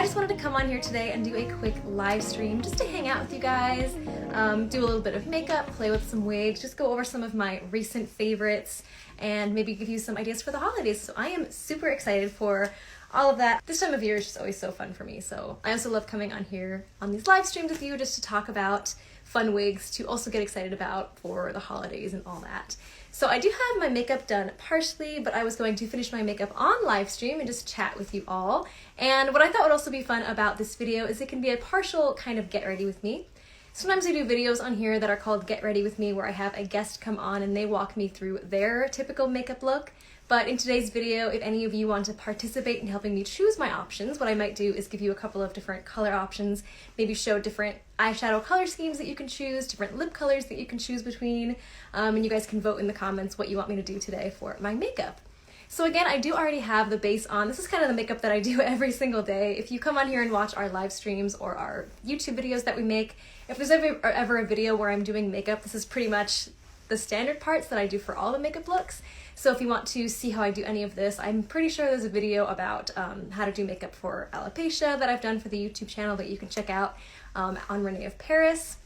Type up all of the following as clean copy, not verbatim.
I just wanted to come on here today and do a quick live stream just to hang out with you guys, do a little bit of makeup, play with some wigs, just go over some of my recent favorites, and maybe give you some ideas for the holidays. So I am super excited for all of that. This time of year is just always so fun for me. So I also love coming on here on these live streams with you just to talk about fun wigs to also get excited about for the holidays and all that. So I do have my makeup done partially, but I was going to finish my makeup on live stream and just chat with you all. And what I thought would also be fun about this video is it can be a partial kind of get ready with me. Sometimes I do videos on here that are called Get Ready With Me where I have a guest come on and they walk me through their typical makeup look. But in today's video, if any of you want to participate in helping me choose my options, what I might do is give you a couple of different color options, maybe show different eyeshadow color schemes that you can choose, different lip colors that you can choose between, and you guys can vote in the comments what you want me to do today for my makeup. So again, I do already have the base on. This is kind of the makeup that I do every single day. If you come on here and watch our live streams or our YouTube videos that we make, if there's ever a video where I'm doing makeup, this is pretty much the standard parts that I do for all the makeup looks. So if you want to see how I do any of this, I'm pretty sure there's a video about how to do makeup for alopecia that I've done for the YouTube channel that you can check out on René of Paris.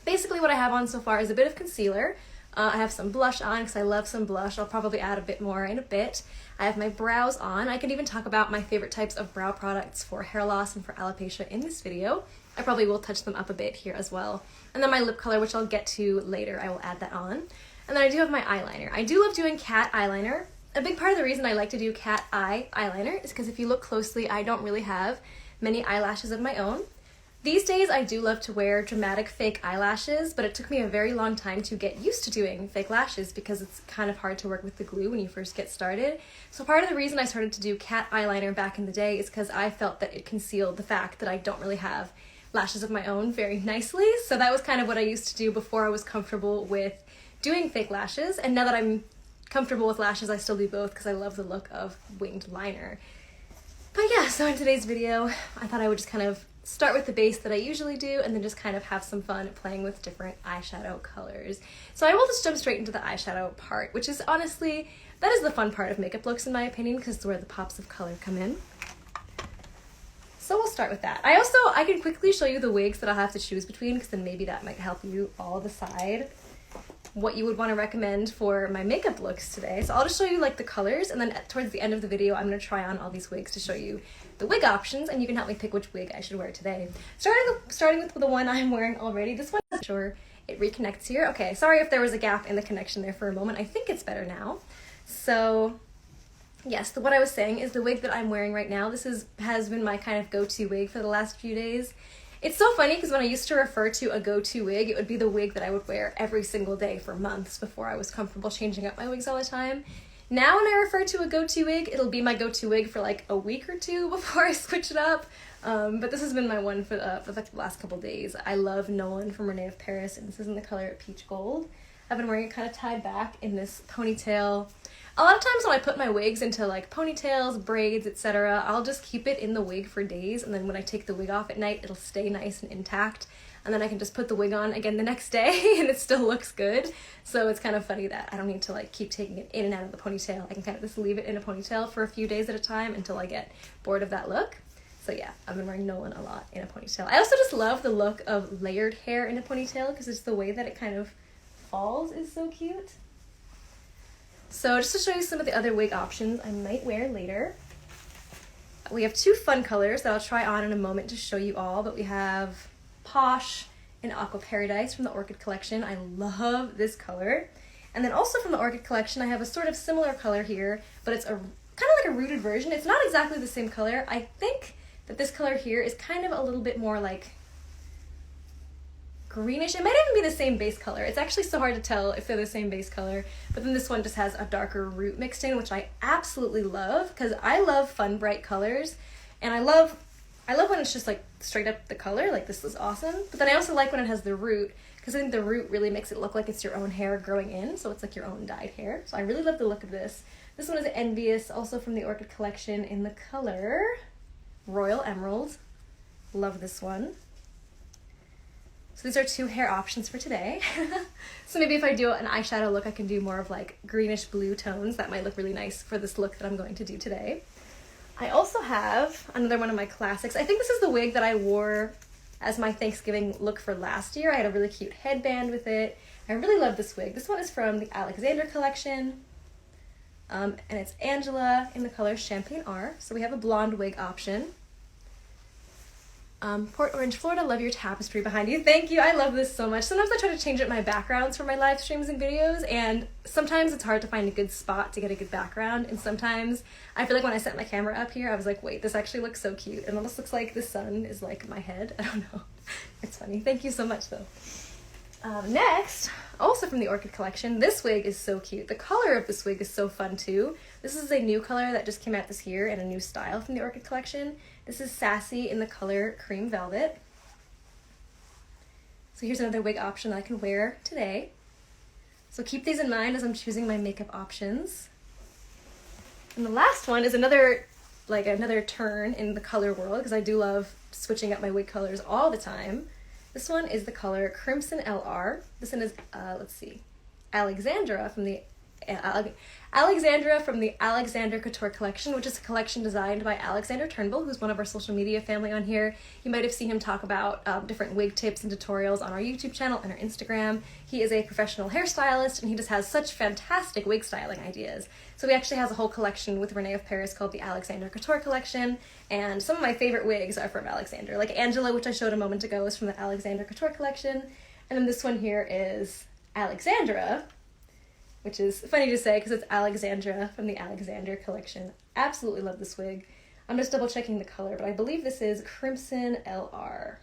Basically what I have on so far is a bit of concealer. I have some blush on because I love some blush. I'll probably add a bit more in a bit. I have my brows on. I can even talk about my favorite types of brow products for hair loss and for alopecia in this video. I probably will touch them up a bit here as well. And then my lip color, which I'll get to later, I will add that on. And then I do have my eyeliner. I do love doing cat eyeliner. A big part of the reason I like to do cat eye eyeliner is because if you look closely, I don't really have many eyelashes of my own. These days I do love to wear dramatic fake eyelashes, but it took me a very long time to get used to doing fake lashes because it's kind of hard to work with the glue when you first get started. So part of the reason I started to do cat eyeliner back in the day is because I felt that it concealed the fact that I don't really have lashes of my own very nicely. So that was kind of what I used to do before I was comfortable with doing fake lashes, and now that I'm comfortable with lashes, I still do both because I love the look of winged liner. But yeah, so in today's video, I thought I would just kind of start with the base that I usually do and then just kind of have some fun playing with different eyeshadow colors. So I will just jump straight into the eyeshadow part, which is honestly, that is the fun part of makeup looks in my opinion because it's where the pops of color come in. So we'll start with that. I can quickly show you the wigs that I'll have to choose between because then maybe that might help you all decide what you would want to recommend for my makeup looks today. So I'll just show you like the colors, and then towards the end of the video I'm going to try on all these wigs to show you the wig options, and you can help me pick which wig I should wear today. Starting with the one I'm wearing already. This one, I'm sure it reconnects here. Okay, sorry if there was a gap in the connection there for a moment. I think it's better now. So yes, what I was saying is the wig that I'm wearing right now, this has been my kind of go-to wig for the last few days. It's so funny because when I used to refer to a go-to wig, it would be the wig that I would wear every single day for months before I was comfortable changing up my wigs all the time. Now when I refer to a go-to wig, it'll be my go-to wig for like a week or two before I switch it up. But this has been my one for the last couple days. I love Nolan from René of Paris, and this is in the color Peach Gold. I've been wearing it kind of tied back in this ponytail. A lot of times when I put my wigs into like ponytails, braids, etc., I'll just keep it in the wig for days, and then when I take the wig off at night, it'll stay nice and intact, and then I can just put the wig on again the next day and it still looks good. So it's kind of funny that I don't need to like keep taking it in and out of the ponytail. I can kind of just leave it in a ponytail for a few days at a time until I get bored of that look. So yeah, I've been wearing Nolan a lot in a ponytail. I also just love the look of layered hair in a ponytail because it's the way that it kind of falls is so cute. So just to show you some of the other wig options I might wear later, we have two fun colors that I'll try on in a moment to show you all, but we have Posh and Aqua Paradise from the Orchid Collection. I love this color. And then also from the Orchid Collection, I have a sort of similar color here, but it's kind of like a rooted version. It's not exactly the same color. I think that this color here is kind of a little bit more like greenish. It might even be the same base color. It's actually so hard to tell if they're the same base color, but then this one just has a darker root mixed in, which I absolutely love because I love fun, bright colors, and I love when it's just like straight up the color, like this is awesome, but then I also like when it has the root because I think the root really makes it look like it's your own hair growing in, so it's like your own dyed hair. So I really love the look of this. This one is Envious, also from the Orchid Collection in the color Royal Emerald. Love this one. So these are two hair options for today. So maybe if I do an eyeshadow look, I can do more of like greenish blue tones. That might look really nice for this look that I'm going to do today. I also have another one of my classics. I think this is the wig that I wore as my Thanksgiving look for last year. I had a really cute headband with it. I really love this wig. This one is from the Alexander Collection. And it's Angela in the color Champagne R. So we have a blonde wig option. Port Orange, Florida, love your tapestry behind you. Thank you, I love this so much. Sometimes I try to change up my backgrounds for my live streams and videos, and sometimes it's hard to find a good spot to get a good background, and sometimes I feel like when I set my camera up here, I was like, wait, this actually looks so cute. It almost looks like the sun is like my head. I don't know. It's funny. Thank you so much, though. Next, also from the Orchid Collection, this wig is so cute. The color of this wig is so fun, too. This is a new color that just came out this year and a new style from the Orchid Collection. This is Sassy in the color Cream Velvet. So here's another wig option that I can wear today. So keep these in mind as I'm choosing my makeup options. And the last one is another turn in the color world, because I do love switching up my wig colors all the time. This one is the color Crimson LR. This one is, Alexandra from the Alexander Couture Collection, which is a collection designed by Alexander Turnbull, who's one of our social media family on here. You might have seen him talk about different wig tips and tutorials on our YouTube channel and our Instagram. He is a professional hairstylist, and he just has such fantastic wig styling ideas. So he actually has a whole collection with René of Paris called the Alexander Couture Collection, and some of my favorite wigs are from Alexander. Like Angela, which I showed a moment ago, is from the Alexander Couture Collection, and then this one here is Alexandra, which is funny to say because it's Alexandra from the Alexander Collection. Absolutely love this wig. I'm just double checking the color, but I believe this is Crimson LR.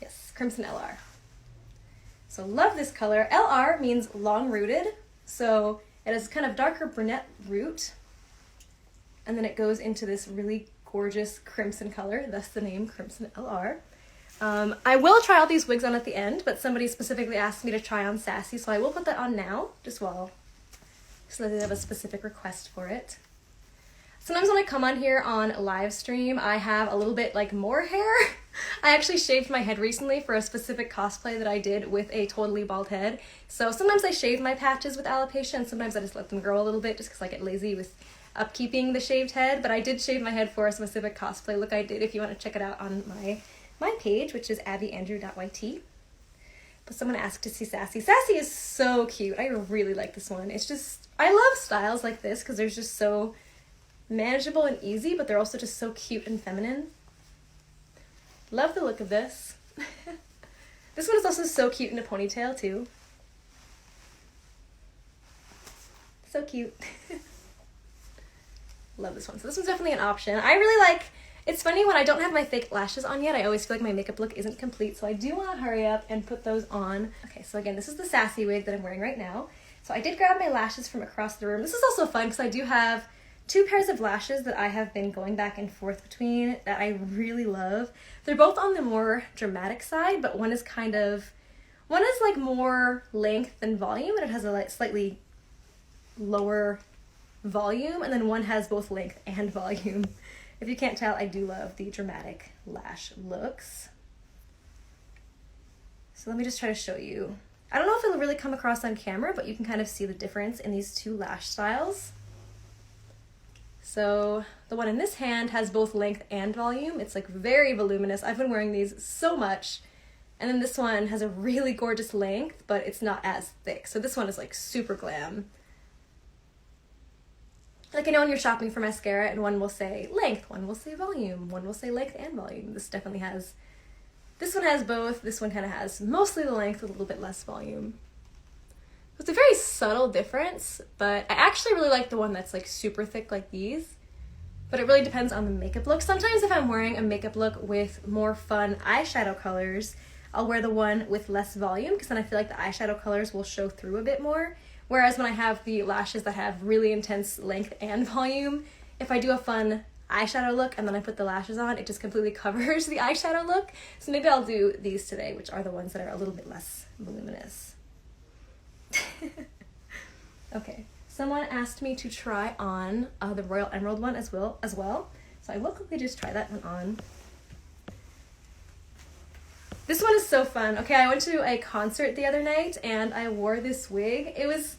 Yes, Crimson LR. So love this color. LR means long rooted, so it has kind of darker brunette root, and then it goes into this really gorgeous crimson color, thus the name Crimson LR. I will try all these wigs on at the end, but somebody specifically asked me to try on Sassy, so I will put that on now, so that they have a specific request for it. Sometimes when I come on here on live stream, I have a little bit more hair. I actually shaved my head recently for a specific cosplay that I did with a totally bald head. So sometimes I shave my patches with alopecia, and sometimes I just let them grow a little bit just because I get lazy with upkeeping the shaved head. But I did shave my head for a specific cosplay look I did, if you want to check it out on my page, which is abbyandrew.yt. But someone asked to see Sassy. Sassy is so cute. I really like this one. It's just, I love styles like this because they're just so manageable and easy, but they're also just so cute and feminine. Love the look of this. This one is also so cute in a ponytail too. So cute. Love this one. So this one's definitely an option. I really like, it's funny when I don't have my fake lashes on yet, I always feel like my makeup look isn't complete, so I do want to hurry up and put those on. Okay, so again, this is the Sassy wig that I'm wearing right now. So I did grab my lashes from across the room. This is also fun because I do have two pairs of lashes that I have been going back and forth between that I really love. They're both on the more dramatic side, but one is like more length than volume, and it has a slightly lower volume, and then one has both length and volume. If you can't tell, I do love the dramatic lash looks. So let me just try to show you. I don't know if it'll really come across on camera, but you can kind of see the difference in these two lash styles. So the one in this hand has both length and volume. It's like very voluminous. I've been wearing these so much. And then this one has a really gorgeous length, but it's not as thick. So this one is like super glam. Like I know when you're shopping for mascara and one will say length, one will say volume, one will say length and volume. This definitely has, this one has both. This one kind of has mostly the length with a little bit less volume. It's a very subtle difference, but I actually really like the one that's like super thick like these. But it really depends on the makeup look. Sometimes if I'm wearing a makeup look with more fun eyeshadow colors, I'll wear the one with less volume because then I feel like the eyeshadow colors will show through a bit more. Whereas when I have the lashes that have really intense length and volume, if I do a fun eyeshadow look and then I put the lashes on, it just completely covers the eyeshadow look. So maybe I'll do these today, which are the ones that are a little bit less voluminous. Okay, someone asked me to try on the Royal Emerald one as well. So I will quickly just try that one on. This one is so fun. Okay, I went to a concert the other night and I wore this wig. It was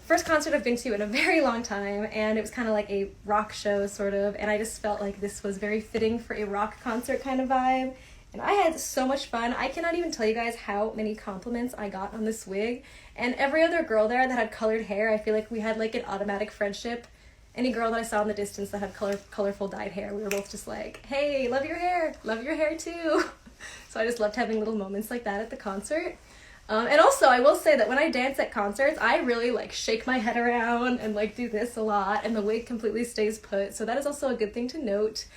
First concert I've been to in a very long time, and it was kind of like a rock show sort of, and I just felt like this was very fitting for a rock concert kind of vibe. And I had so much fun. I cannot even tell you guys how many compliments I got on this wig. And every other girl there that had colored hair, I feel like we had like an automatic friendship. Any girl that I saw in the distance that had colorful dyed hair, we were both just like, hey, love your hair too. So I just loved having little moments like that at the concert. And also, I will say that when I dance at concerts, I really like shake my head around and like do this a lot, and the wig completely stays put. So that is also a good thing to note.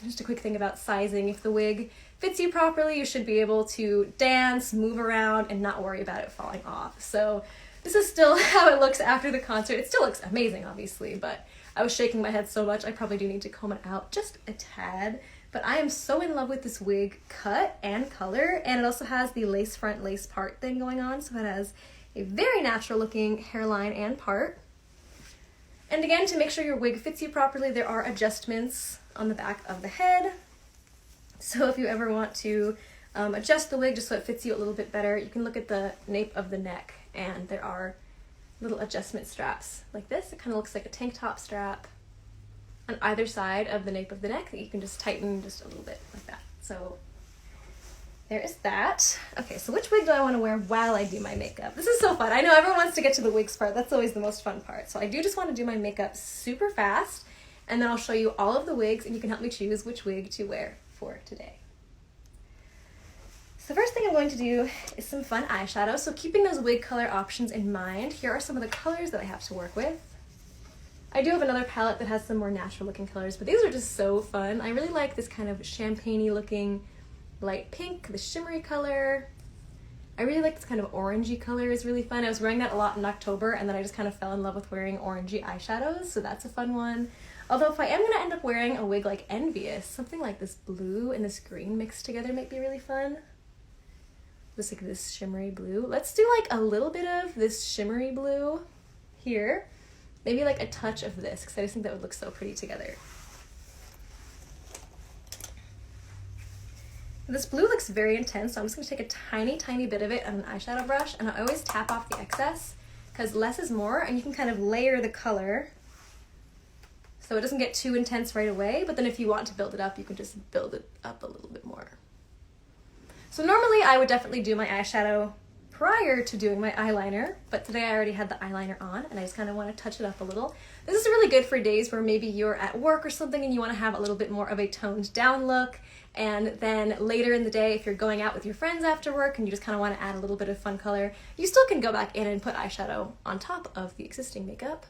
Just a quick thing about sizing. If the wig fits you properly, you should be able to dance, move around, and not worry about it falling off. So this is still how it looks after the concert. It still looks amazing, obviously, but I was shaking my head so much I probably do need to comb it out just a tad. But I am so in love with this wig cut and color, and it also has the lace front, lace part thing going on, so it has a very natural looking hairline and part. And again, to make sure your wig fits you properly, there are adjustments on the back of the head. So if you ever want to adjust the wig just so it fits you a little bit better, you can look at the nape of the neck, and there are little adjustment straps like this. It kind of looks like a tank top strap on either side of the nape of the neck that you can just tighten just a little bit like that. So there is that. Okay, so which wig do I want to wear while I do my makeup? This is so fun. I know everyone wants to get to the wigs part. That's always the most fun part. So I do just want to do my makeup super fast, and then I'll show you all of the wigs, and you can help me choose which wig to wear for today. So the first thing I'm going to do is some fun eyeshadow. So keeping those wig color options in mind, here are some of the colors that I have to work with. I do have another palette that has some more natural looking colors, but these are just so fun. I really like this kind of champagne-y looking light pink, the shimmery color. I really like this kind of orangey color, is really fun. I was wearing that a lot in October, and then I just kind of fell in love with wearing orangey eyeshadows, so that's a fun one. Although if I am going to end up wearing a wig like Envious, something like this blue and this green mixed together might be really fun. Just like this shimmery blue. Let's do like a little bit of this shimmery blue here. Maybe like a touch of this, because I just think that would look so pretty together. This blue looks very intense, so I'm just going to take a tiny, tiny bit of it on an eyeshadow brush, and I always tap off the excess, because less is more, and you can kind of layer the color so it doesn't get too intense right away, but then if you want to build it up, you can just build it up a little bit more. So normally I would definitely do my eyeshadow prior to doing my eyeliner, but today I already had the eyeliner on, and I just kind of want to touch it up a little. This is really good for days where maybe you're at work or something and you want to have a little bit more of a toned down look, and then later in the day, if you're going out with your friends after work and you just kind of want to add a little bit of fun color, you still can go back in and put eyeshadow on top of the existing makeup.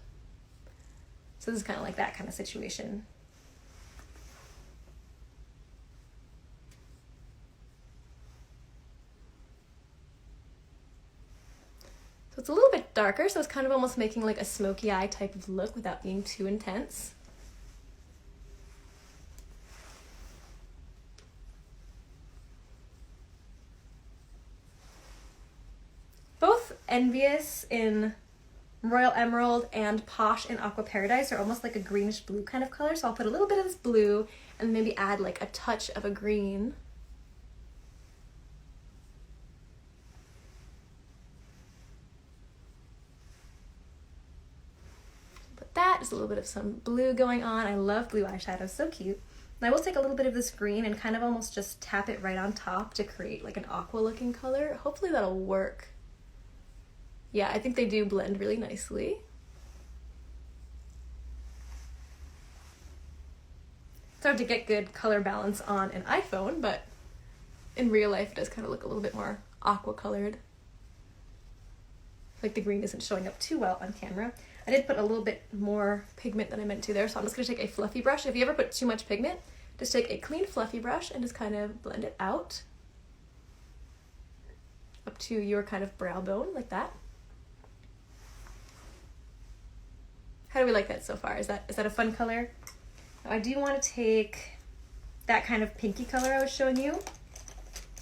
So this is kind of like that kind of situation. So it's a little bit darker, so it's kind of almost making like a smoky eye type of look without being too intense. Both Envious in Royal Emerald and Posh in Aqua Paradise are almost like a greenish blue kind of color, so I'll put a little bit of this blue and maybe add like a touch of a green. That is a little bit of some blue going on. I love blue eyeshadow, so cute. And I will take a little bit of this green and kind of almost just tap it right on top to create like an aqua looking color. Hopefully that'll work. Yeah, I think they do blend really nicely. It's hard to get good color balance on an iPhone, but in real life it does kind of look a little bit more aqua colored. Like the green isn't showing up too well on camera. I did put a little bit more pigment than I meant to there, so I'm just going to take a fluffy brush. If you ever put too much pigment, just take a clean fluffy brush and just kind of blend it out up to your kind of brow bone, like that. How do we like that so far? Is that a fun color? Now I do want to take that kind of pinky color I was showing you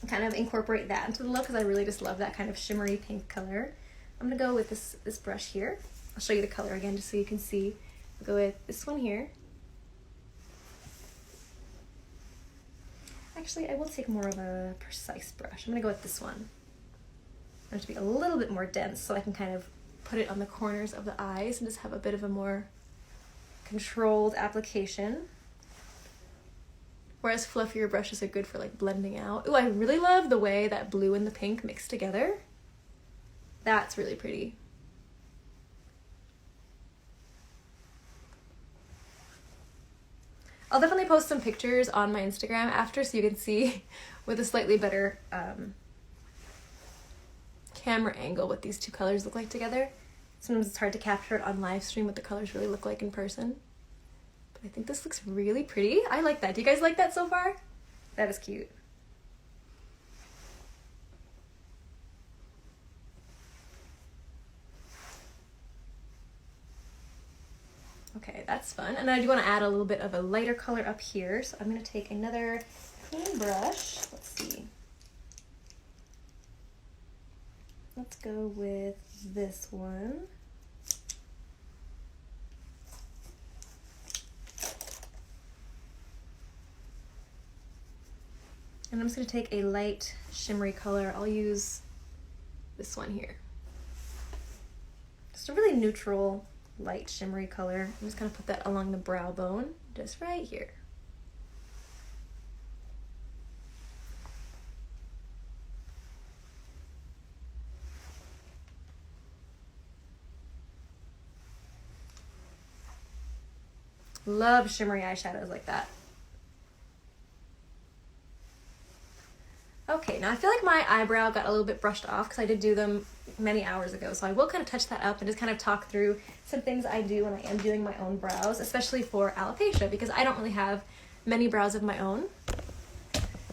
and kind of incorporate that into the look, because I really just love that kind of shimmery pink color. I'm going to go with this brush here. I'll show you the color again just so you can see. I'll go with this one here. Actually, I will take more of a precise brush. I'm going to go with this one. I want it to be a little bit more dense so I can kind of put it on the corners of the eyes and just have a bit of a more controlled application. Whereas fluffier brushes are good for like blending out. Ooh, I really love the way that blue and the pink mix together. That's really pretty. I'll definitely post some pictures on my Instagram after so you can see with a slightly better camera angle what these two colors look like together. Sometimes it's hard to capture it on live stream what the colors really look like in person. But I think this looks really pretty. I like that. Do you guys like that so far? That is cute. Okay, that's fun. And I do want to add a little bit of a lighter color up here. So I'm going to take another clean brush. Let's see. Let's go with this one. And I'm just going to take a light shimmery color. I'll use this one here. Just a really neutral, light shimmery color. I'm just going to put that along the brow bone, just right here. Love shimmery eyeshadows like that. Okay, now I feel like my eyebrow got a little bit brushed off because I did do them many hours ago, so I will kind of touch that up and just kind of talk through some things I do when I am doing my own brows, especially for alopecia, because I don't really have many brows of my own.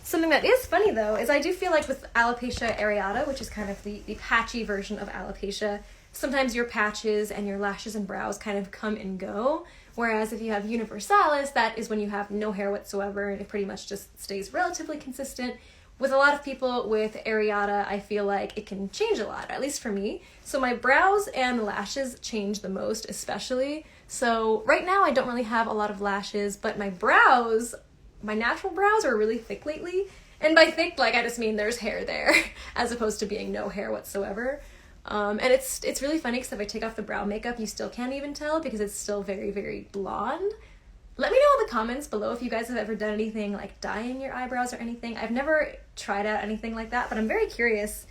Something that is funny though is I do feel like with alopecia areata, which is kind of the patchy version of alopecia, sometimes your patches and your lashes and brows kind of come and go, whereas if you have universalis, that is when you have no hair whatsoever and it pretty much just stays relatively consistent. With a lot of people with areata, I feel like it can change a lot, at least for me. So my brows and lashes change the most, especially. So right now I don't really have a lot of lashes, but my brows, my natural brows are really thick lately. And by thick, like I just mean there's hair there, as opposed to being no hair whatsoever. And it's really funny because if I take off the brow makeup, you still can't even tell because it's still very, very blonde. Let me know in the comments below if you guys have ever done anything like dyeing your eyebrows or anything. I've never tried out anything like that, but I'm very curious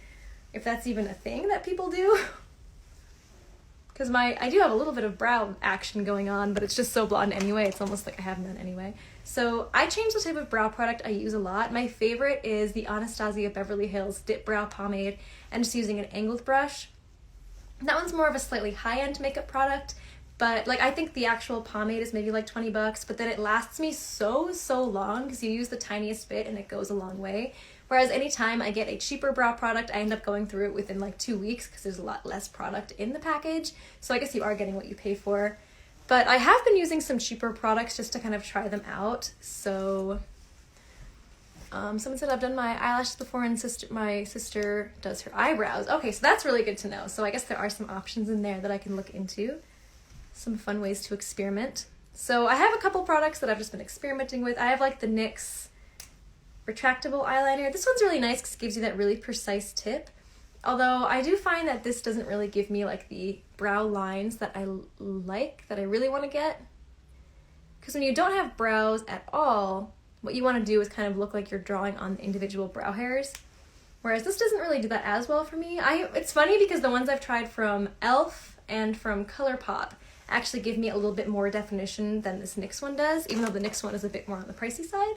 if that's even a thing that people do. Because I do have a little bit of brow action going on, but it's just so blonde anyway, it's almost like I have none anyway. So I change the type of brow product I use a lot. My favorite is the Anastasia Beverly Hills Dip Brow Pomade, and just using an angled brush. That one's more of a slightly high-end makeup product, but like I think the actual pomade is maybe like 20 bucks, but then it lasts me so long because you use the tiniest bit and it goes a long way. Whereas anytime I get a cheaper brow product, I end up going through it within like 2 weeks because there's a lot less product in the package. So I guess you are getting what you pay for. But I have been using some cheaper products just to kind of try them out. So someone said I've done my eyelashes before and my sister does her eyebrows. Okay, so that's really good to know. So I guess there are some options in there that I can look into. Some fun ways to experiment. So I have a couple products that I've just been experimenting with. I have like the NYX retractable eyeliner. This one's really nice because it gives you that really precise tip. Although I do find that this doesn't really give me like the brow lines that I like, that I really want to get. Because when you don't have brows at all, what you want to do is kind of look like you're drawing on the individual brow hairs. Whereas this doesn't really do that as well for me. It's funny because the ones I've tried from e.l.f. and from ColourPop actually give me a little bit more definition than this NYX one does, even though the NYX one is a bit more on the pricey side.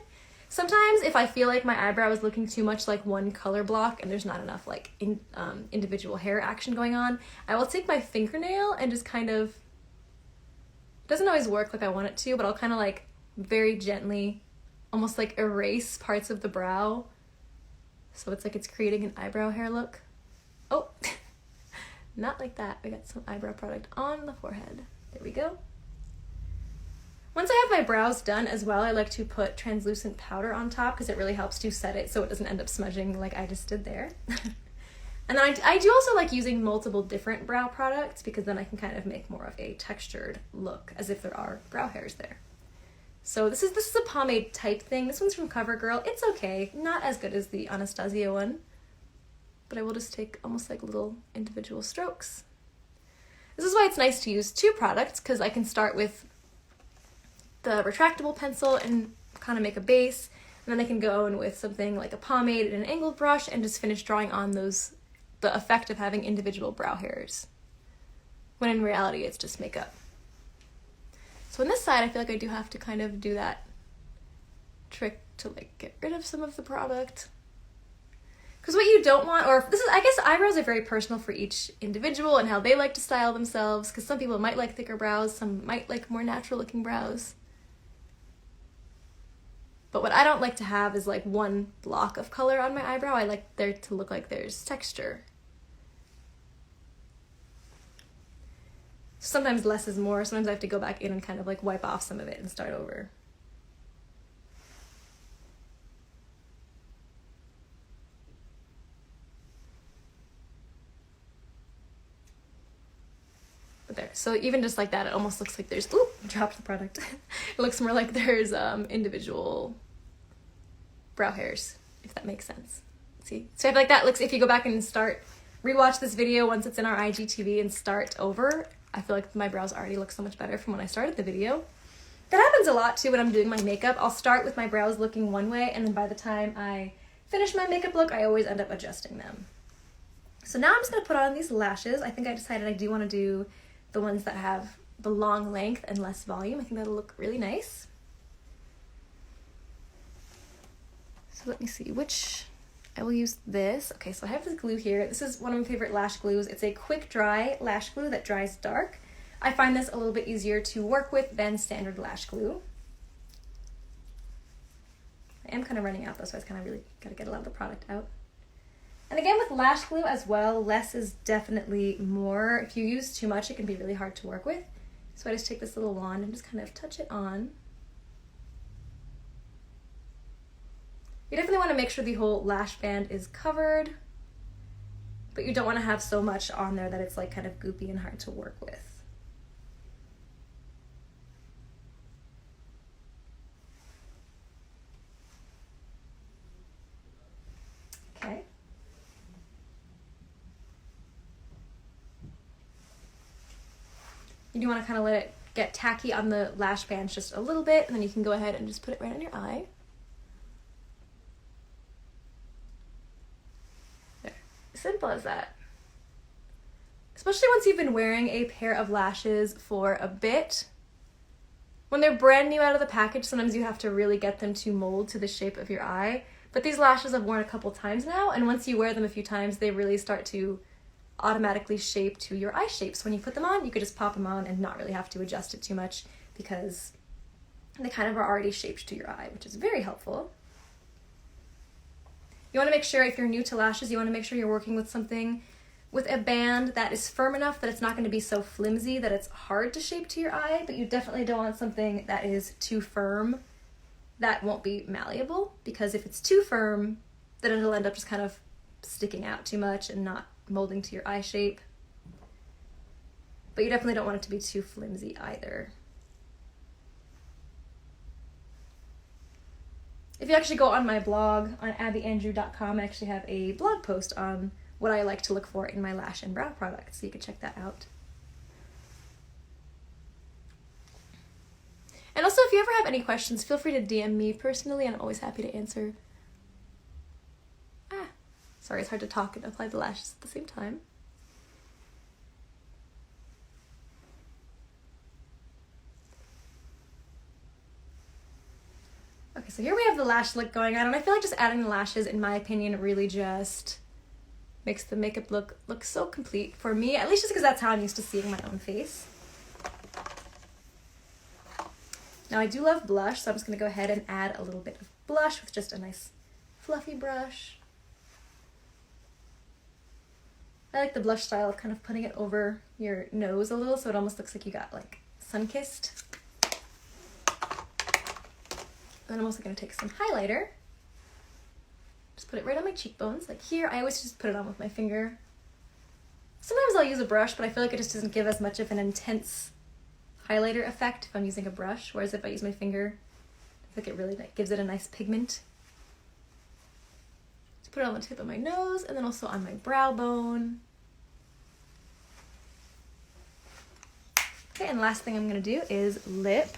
Sometimes if I feel like my eyebrow is looking too much like one color block and there's not enough like individual hair action going on, I will take my fingernail and just kind of, it doesn't always work like I want it to, but I'll kind of like very gently almost like erase parts of the brow. So it's like it's creating an eyebrow hair look. Oh, not like that. We got some eyebrow product on the forehead. There we go. Once I have my brows done as well, I like to put translucent powder on top because it really helps to set it so it doesn't end up smudging like I just did there. And then I do also like using multiple different brow products because then I can kind of make more of a textured look as if there are brow hairs there. So this is a pomade type thing. This one's from CoverGirl. It's okay. Not as good as the Anastasia one. But I will just take almost like little individual strokes. This is why it's nice to use two products, because I can start with the retractable pencil and kind of make a base, and then I can go in with something like a pomade and an angled brush and just finish drawing on those, the effect of having individual brow hairs, when in reality it's just makeup. So on this side, I feel like I do have to kind of do that trick to like get rid of some of the product. Because what you don't want, or this is, I guess eyebrows are very personal for each individual and how they like to style themselves, because some people might like thicker brows, some might like more natural looking brows. But what I don't like to have is like one block of color on my eyebrow. I like there to look like there's texture. Sometimes less is more. Sometimes I have to go back in and kind of like wipe off some of it and start over. But there, so even just like that, it almost looks like there's, ooh, dropped the product. It looks more like there's individual brow hairs, if that makes sense. See? So I feel like that looks, if you go back and rewatch this video once it's in our IGTV and start over, I feel like my brows already look so much better from when I started the video. That happens a lot too when I'm doing my makeup. I'll start with my brows looking one way, and then by the time I finish my makeup look, I always end up adjusting them. So now I'm just gonna put on these lashes. I think I decided I do wanna do the ones that have the long length and less volume. I think that'll look really nice. So let me see which, I will use this. Okay, so I have this glue here. This is one of my favorite lash glues. It's a quick dry lash glue that dries dark. I find this a little bit easier to work with than standard lash glue. I am kind of running out though, so I kind of really gotta get a lot of the product out. And again, with lash glue as well, less is definitely more. If you use too much, it can be really hard to work with. So I just take this little wand and just kind of touch it on. You definitely want to make sure the whole lash band is covered, but you don't want to have so much on there that it's like kind of goopy and hard to work with. Okay. You do want to kind of let it get tacky on the lash bands just a little bit, and then you can go ahead and just put it right on your eye. There. Simple as that. Especially once you've been wearing a pair of lashes for a bit. When they're brand new out of the package, sometimes you have to really get them to mold to the shape of your eye. But these lashes I've worn a couple times now, and once you wear them a few times, they really start to automatically shape to your eye shape. So when you put them on, you could just pop them on and not really have to adjust it too much because they kind of are already shaped to your eye, which is very helpful. You want to make sure, if you're new to lashes, you want to make sure you're working with something with a band that is firm enough that it's not going to be so flimsy that it's hard to shape to your eye, but you definitely don't want something that is too firm that won't be malleable, because if it's too firm, then it'll end up just kind of sticking out too much and not molding to your eye shape. But you definitely don't want it to be too flimsy either. If you actually go on my blog on abbyandrew.com, I actually have a blog post on what I like to look for in my lash and brow products, so you can check that out. And also, if you ever have any questions, feel free to DM me personally, and I'm always happy to answer. Sorry, it's hard to talk and apply the lashes at the same time. Okay, so here we have the lash look going on, and I feel like just adding the lashes, in my opinion, really just makes the makeup look so complete for me, at least just because that's how I'm used to seeing my own face. Now I do love blush, so I'm just going to go ahead and add a little bit of blush with just a nice fluffy brush. I like the blush style of kind of putting it over your nose a little, so it almost looks like you got like sun-kissed. Then I'm also going to take some highlighter. Just put it right on my cheekbones. Like here, I always just put it on with my finger. Sometimes I'll use a brush, but I feel like it just doesn't give as much of an intense highlighter effect if I'm using a brush, whereas if I use my finger, I feel like it really gives it a nice pigment. Just put it on the tip of my nose, and then also on my brow bone. Okay, and last thing I'm gonna do is lip.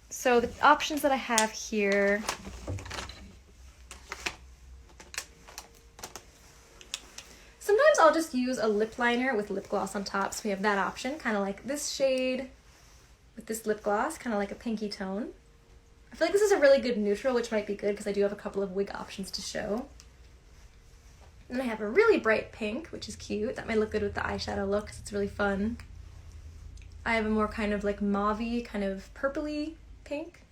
So the options that I have here, sometimes I'll just use a lip liner with lip gloss on top. So we have that option, kind of like this shade with this lip gloss, kind of like a pinky tone. I feel like this is a really good neutral, which might be good because I do have a couple of wig options to show. And I have a really bright pink, which is cute. That might look good with the eyeshadow look because it's really fun. I have a more kind of like mauve-y, kind of purpley pink.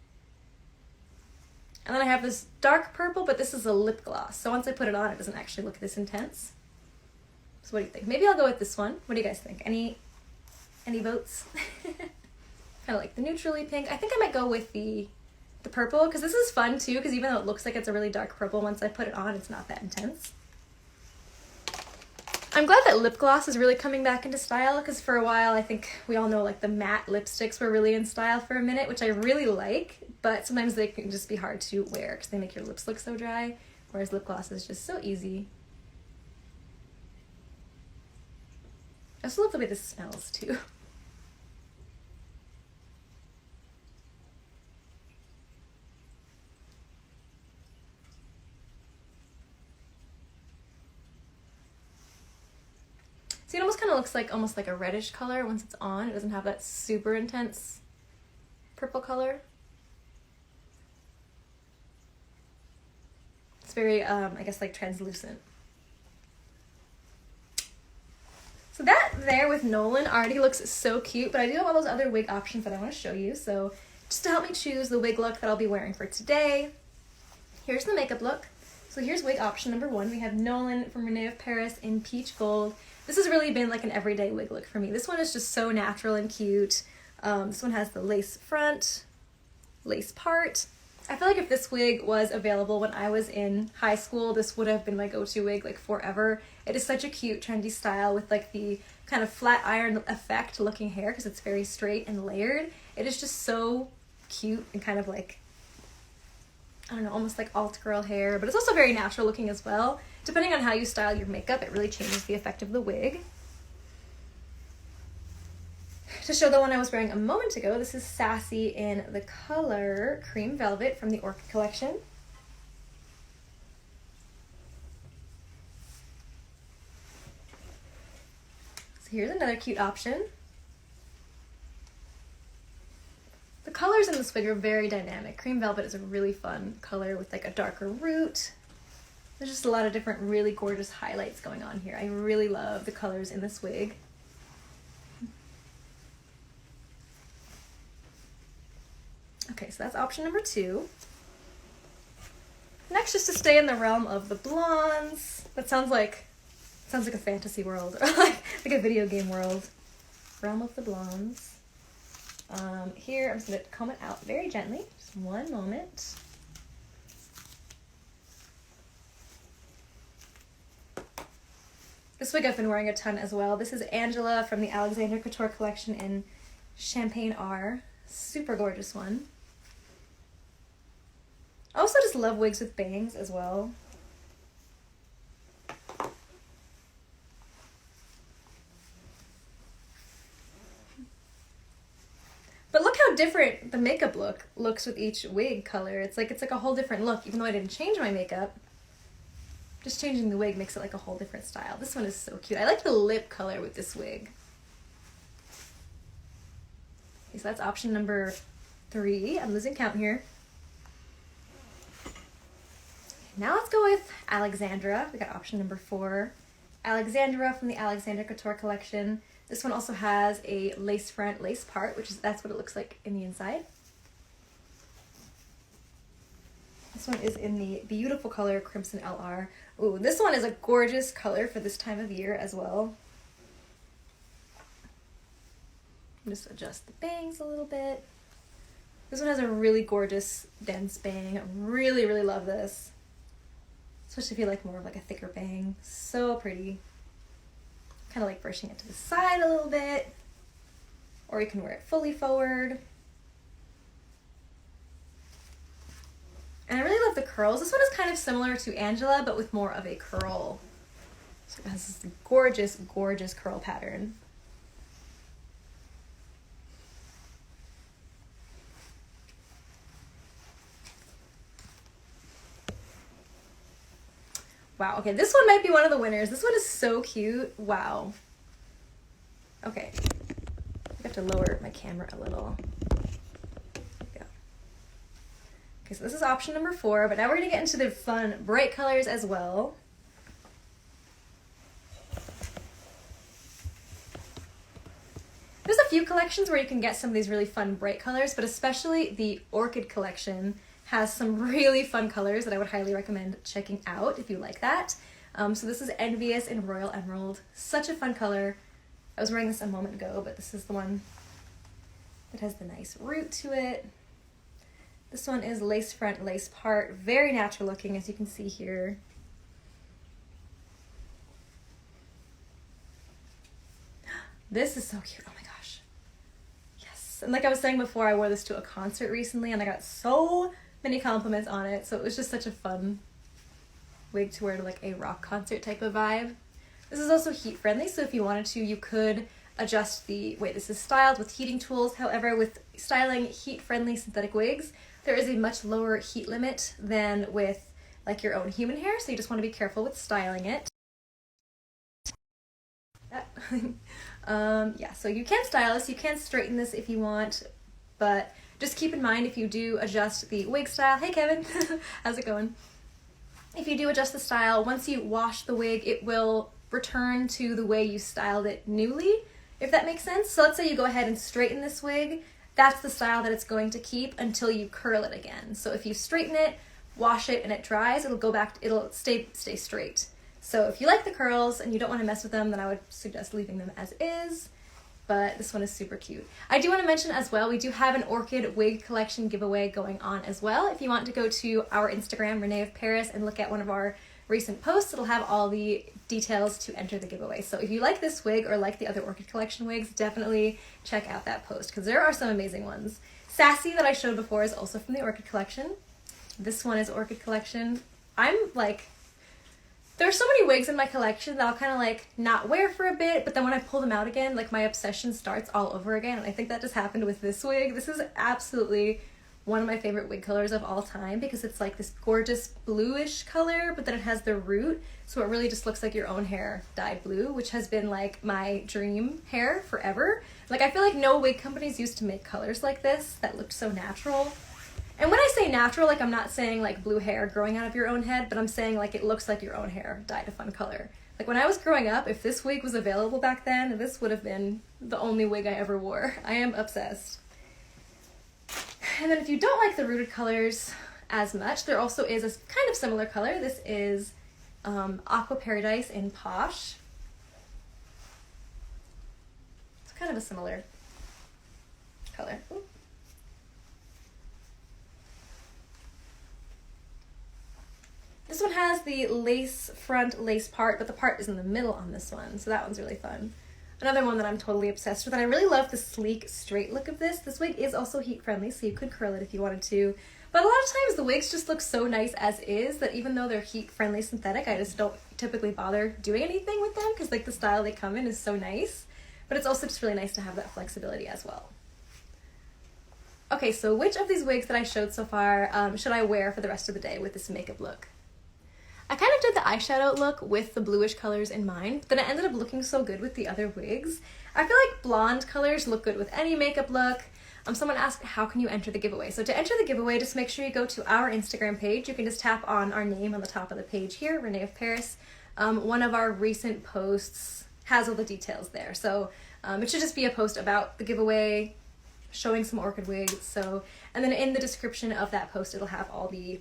And then I have this dark purple, but this is a lip gloss. So once I put it on, it doesn't actually look this intense. So what do you think? Maybe I'll go with this one. What do you guys think? Any votes? Kind of like the neutrally pink. I think I might go with the purple because this is fun too, because even though it looks like it's a really dark purple, once I put it on, it's not that intense. I'm glad that lip gloss is really coming back into style because for a while I think we all know like the matte lipsticks were really in style for a minute, which I really like, but sometimes they can just be hard to wear because they make your lips look so dry, whereas lip gloss is just so easy. I also love the way this smells too. See, it almost kind of looks like almost like a reddish color once it's on. It doesn't have that super intense purple color. It's very, I guess, like translucent. So that there with Nolan already looks so cute, but I do have all those other wig options that I want to show you. So just to help me choose the wig look that I'll be wearing for today, here's the makeup look. So here's wig option number 1. We have Nolan from René of Paris in peach gold. This has really been like an everyday wig look for me. This one is just so natural and cute. This one has the lace front, lace part. I feel like if this wig was available when I was in high school, this would have been my go-to wig like forever. It is such a cute, trendy style with like the kind of flat iron effect looking hair because it's very straight and layered. It is just so cute and kind of like, I don't know, almost like alt girl hair, but it's also very natural looking as well. Depending on how you style your makeup, it really changes the effect of the wig. To show the one I was wearing a moment ago, this is Sassy in the color Cream Velvet from the Orchid Collection. So here's another cute option. The colors in this wig are very dynamic. Cream Velvet is a really fun color with like a darker root. There's just a lot of different really gorgeous highlights going on here. I really love the colors in this wig. Okay, so that's option number 2. Next, just to stay in the realm of the blondes. That sounds like a fantasy world or like a video game world. Realm of the blondes. Here, I'm just going to comb it out very gently. Just one moment. This wig I've been wearing a ton as well. This is Angela from the Alexander Couture Collection in Champagne R. Super gorgeous one. I also just love wigs with bangs as well. But look how different the makeup look looks with each wig color. It's like a whole different look, even though I didn't change my makeup. Just changing the wig makes it like a whole different style. This one is so cute. I like the lip color with this wig. Okay, so that's option number 3. I'm losing count here. Now let's go with Alexandra. We got option number 4. Alexandra from the Alexander Couture Collection. This one also has a lace front, lace part, that's what it looks like in the inside. This one is in the beautiful color Crimson LR. Ooh, this one is a gorgeous color for this time of year as well. Just adjust the bangs a little bit. This one has a really gorgeous dense bang. I really, really love this. Especially if you like more of like a thicker bang. So pretty. Kind of like brushing it to the side a little bit. Or you can wear it fully forward. And I really love the curls. This one is kind of similar to Angela, but with more of a curl. So it has this gorgeous, gorgeous curl pattern. Wow, okay, this one might be one of the winners. This one is so cute. Wow. Okay, I have to lower my camera a little. There we go. Okay, so this is option number 4, but now we're gonna get into the fun, bright colors as well. There's a few collections where you can get some of these really fun, bright colors, but especially the Orchid Collection has some really fun colors that I would highly recommend checking out if you like that. So this is Envious in Royal Emerald. Such a fun color. I was wearing this a moment ago, but this is the one that has the nice root to it. This one is lace front, lace part. Very natural looking, as you can see here. This is so cute. Oh my gosh. Yes. And like I was saying before, I wore this to a concert recently and I got so many compliments on it. So it was just such a fun wig to wear to like a rock concert type of vibe. This is also heat friendly. So if you wanted to, you could adjust the way this is styled with heating tools. However, with styling heat friendly synthetic wigs, there is a much lower heat limit than with like your own human hair. So you just want to be careful with styling it. Yeah, so you can style this, you can straighten this if you want, but just keep in mind if you do adjust the wig style, hey Kevin, how's it going? If you do adjust the style, once you wash the wig, it will return to the way you styled it newly, if that makes sense. So let's say you go ahead and straighten this wig, that's the style that it's going to keep until you curl it again. So if you straighten it, wash it, and it dries, it'll go back, it'll stay straight. So if you like the curls and you don't want to mess with them, then I would suggest leaving them as is. But this one is super cute. I do want to mention as well, we do have an Orchid wig collection giveaway going on as well. If you want to go to our Instagram, René of Paris, and look at one of our recent posts, it'll have all the details to enter the giveaway. So if you like this wig or like the other Orchid Collection wigs, definitely check out that post because there are some amazing ones. Sassy that I showed before is also from the Orchid Collection. This one is Orchid Collection. I'm like, there's so many wigs in my collection that I'll kind of like not wear for a bit, but then when I pull them out again, like my obsession starts all over again. And I think that just happened with this wig. This is absolutely one of my favorite wig colors of all time because it's like this gorgeous bluish color, but then it has the root. So it really just looks like your own hair dyed blue, which has been like my dream hair forever. Like I feel like no wig companies used to make colors like this that looked so natural. And when I say natural, like I'm not saying like blue hair growing out of your own head, but I'm saying like it looks like your own hair dyed a fun color. Like when I was growing up, if this wig was available back then, this would have been the only wig I ever wore. I am obsessed. And then if you don't like the rooted colors as much, there also is a kind of similar color. This is Aqua Paradise in Posh. It's kind of a similar color. Ooh. This one has the lace front lace part, but the part is in the middle on this one, so that one's really fun. Another one that I'm totally obsessed with, and I really love the sleek, straight look of this. This wig is also heat friendly, so you could curl it if you wanted to. But a lot of times the wigs just look so nice as is that even though they're heat friendly synthetic, I just don't typically bother doing anything with them because like the style they come in is so nice. But it's also just really nice to have that flexibility as well. Okay, so which of these wigs that I showed so far should I wear for the rest of the day with this makeup look? I kind of did the eyeshadow look with the bluish colors in mind, but then it ended up looking so good with the other wigs. I feel like blonde colors look good with any makeup look. Someone asked, how can you enter the giveaway? So to enter the giveaway, just make sure you go to our Instagram page. You can just tap on our name on the top of the page here, René of Paris. One of our recent posts has all the details there. So it should just be a post about the giveaway, showing some Orchid wigs. So, and then in the description of that post, it'll have all the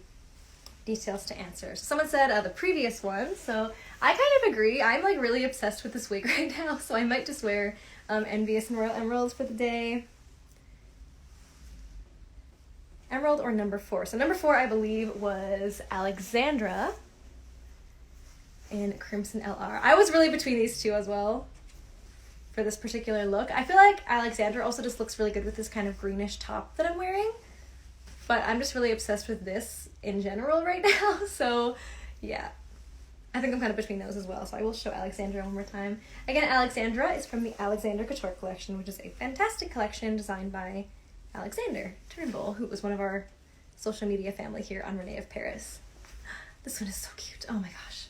details to answer. So someone said the previous one, so I kind of agree. I'm like really obsessed with this wig right now, so I might just wear Envious and Royal Emeralds for the day. Emerald or number 4. So number 4 I believe was Alexandra in Crimson LR. I was really between these two as well for this particular look. I feel like Alexandra also just looks really good with this kind of greenish top that I'm wearing. But I'm just really obsessed with this in general right now, so yeah. I think I'm kind of between those as well, so I will show Alexandra one more time. Again, Alexandra is from the Alexander Couture Collection, which is a fantastic collection designed by Alexander Turnbull, who was one of our social media family here on René of Paris. This one is so cute. Oh my gosh.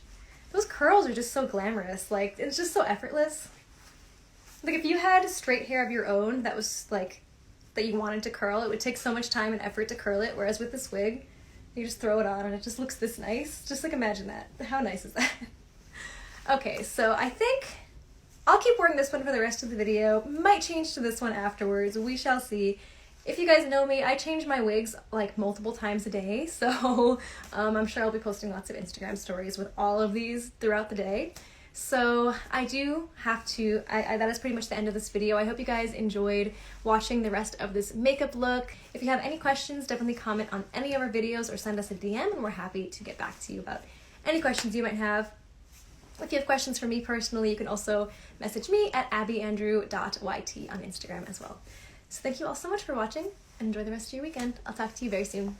those curls are just so glamorous. Like, it's just so effortless. Like, if you had straight hair of your own that was like, that you wanted to curl, it would take so much time and effort to curl it, whereas with this wig, you just throw it on and it just looks this nice. Just like, imagine that. How nice is that? Okay, so I think I'll keep wearing this one for the rest of the video. Might change to this one afterwards. We shall see. If you guys know me, I change my wigs like multiple times a day, so I'm sure I'll be posting lots of Instagram stories with all of these throughout the day. So I do have to, that is pretty much the end of this video. I hope you guys enjoyed watching the rest of this makeup look. If you have any questions, definitely comment on any of our videos or send us a DM, and we're happy to get back to you about any questions you might have. If you have questions for me personally, you can also message me at abbyandrew.yt on Instagram as well. So thank you all so much for watching, and enjoy the rest of your weekend. I'll talk to you very soon.